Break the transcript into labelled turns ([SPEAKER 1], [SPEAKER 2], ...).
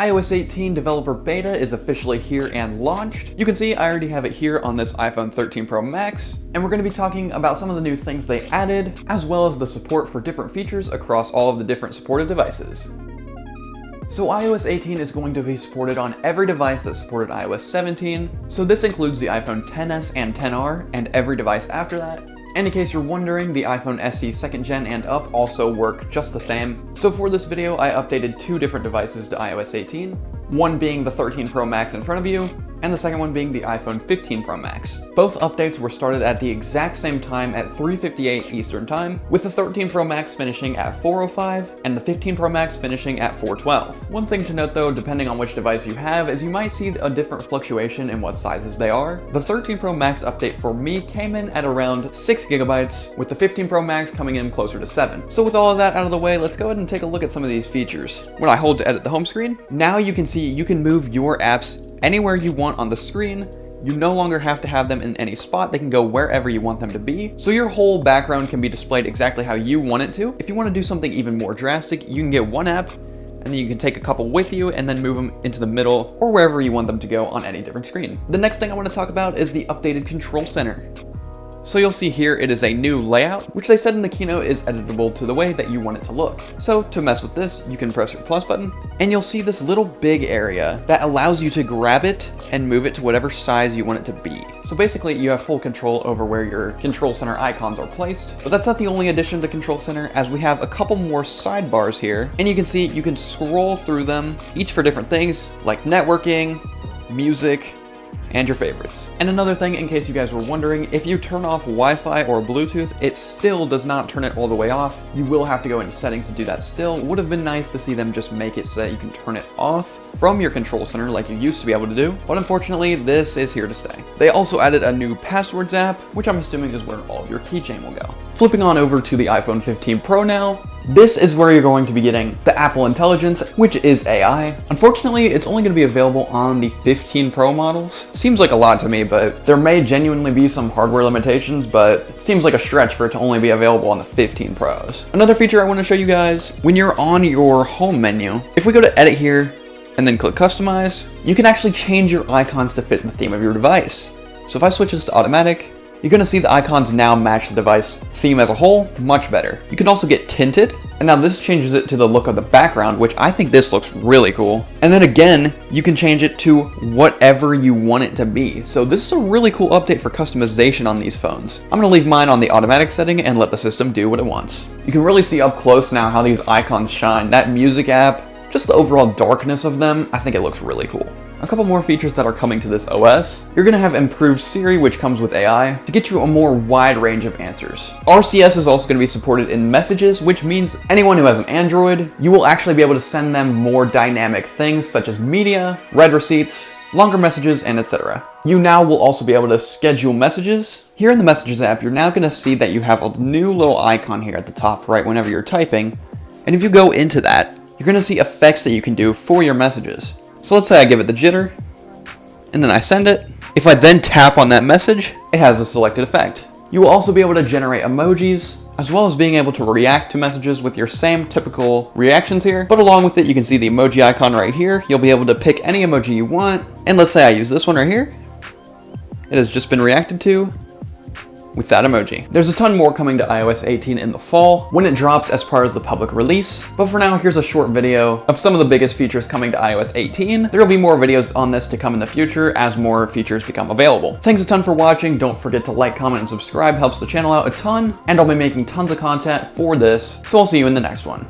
[SPEAKER 1] iOS 18 developer beta is officially here and launched. You can see I already have it here on this iPhone 13 Pro Max, and we're going to be talking about some of the new things they added, as well as the support for different features across all of the different supported devices. So iOS 18 is going to be supported on every device that supported iOS 17, so this includes the iPhone XS and XR, and every device after that. And in case you're wondering, the iPhone SE 2nd Gen and up also work just the same. So for this video, I updated two different devices to iOS 18, one being the 13 Pro Max in front of you, and the second one being the iPhone 15 Pro Max. Both updates were started at the exact same time at 3:58 Eastern Time, with the 13 Pro Max finishing at 4:05 and the 15 Pro Max finishing at 4:12. One thing to note though, depending on which device you have, is you might see a different fluctuation in what sizes they are. The 13 Pro Max update for me came in at around 6 gigabytes, with the 15 Pro Max coming in closer to 7. So with all of that out of the way, let's go ahead and take a look at some of these features. When I hold to edit the home screen, now you can see you can move your apps anywhere you want on the screen. You no longer have to have them in any spot. They can go wherever you want them to be. So your whole background can be displayed exactly how you want it to. If you want to do something even more drastic, you can get one app and then you can take a couple with you and then move them into the middle or wherever you want them to go on any different screen. The next thing I want to talk about is the updated control center. So you'll see here it is a new layout, which they said in the keynote is editable to the way that you want it to look. So to mess with this, you can press your plus button, and you'll see this little big area that allows you to grab it and move it to whatever size you want it to be. So basically you have full control over where your control center icons are placed. But that's not the only addition to control center, as we have a couple more sidebars here, and you can see you can scroll through them, each for different things like networking, music, and your favorites. And another thing, in case you guys were wondering, if you turn off Wi-Fi or Bluetooth, it still does not turn it all the way off. You will have to go into settings to do that still. Would have been nice to see them just make it so that you can turn it off from your control center like you used to be able to do, but unfortunately this is here to stay. They also added a new passwords app, which I'm assuming is where all of your keychain will go. Flipping on over to the iPhone 15 Pro now, this is where you're going to be getting the Apple Intelligence, which is AI. Unfortunately, it's only going to be available on the 15 Pro models. Seems like a lot to me, but there may genuinely be some hardware limitations, but it seems like a stretch for it to only be available on the 15 Pros. Another feature I want to show you guys, when you're on your home menu, if we go to edit here and then click customize, you can actually change your icons to fit the theme of your device. So if I switch this to automatic, you're going to see the icons now match the device theme as a whole much better. You can also get tinted, and now this changes it to the look of the background, which I think this looks really cool. And then again, you can change it to whatever you want it to be. So this is a really cool update for customization on these phones. I'm going to leave mine on the automatic setting and let the system do what it wants. You can really see up close now how these icons shine. That music app, just the overall darkness of them, I think it looks really cool. A couple more features that are coming to this OS. You're going to have improved Siri, which comes with AI, to get you a more wide range of answers. RCS is also going to be supported in messages, which means anyone who has an Android, you will actually be able to send them more dynamic things such as media, read receipts, longer messages, and etc. You now will also be able to schedule messages. Here in the Messages app, you're now going to see that you have a new little icon here at the top right whenever you're typing. And if you go into that, you're going to see effects that you can do for your messages. So let's say I give it the jitter, and then I send it. If I then tap on that message, it has a selected effect. You will also be able to generate emojis, as well as being able to react to messages with your same typical reactions here. But along with it, you can see the emoji icon right here. You'll be able to pick any emoji you want. And let's say I use this one right here. It has just been reacted to with that emoji. There's a ton more coming to iOS 18 in the fall when it drops as part of the public release. But for now, here's a short video of some of the biggest features coming to iOS 18. There will be more videos on this to come in the future as more features become available. Thanks a ton for watching. Don't forget to like, comment, and subscribe. Helps the channel out a ton. And I'll be making tons of content for this. So I'll see you in the next one.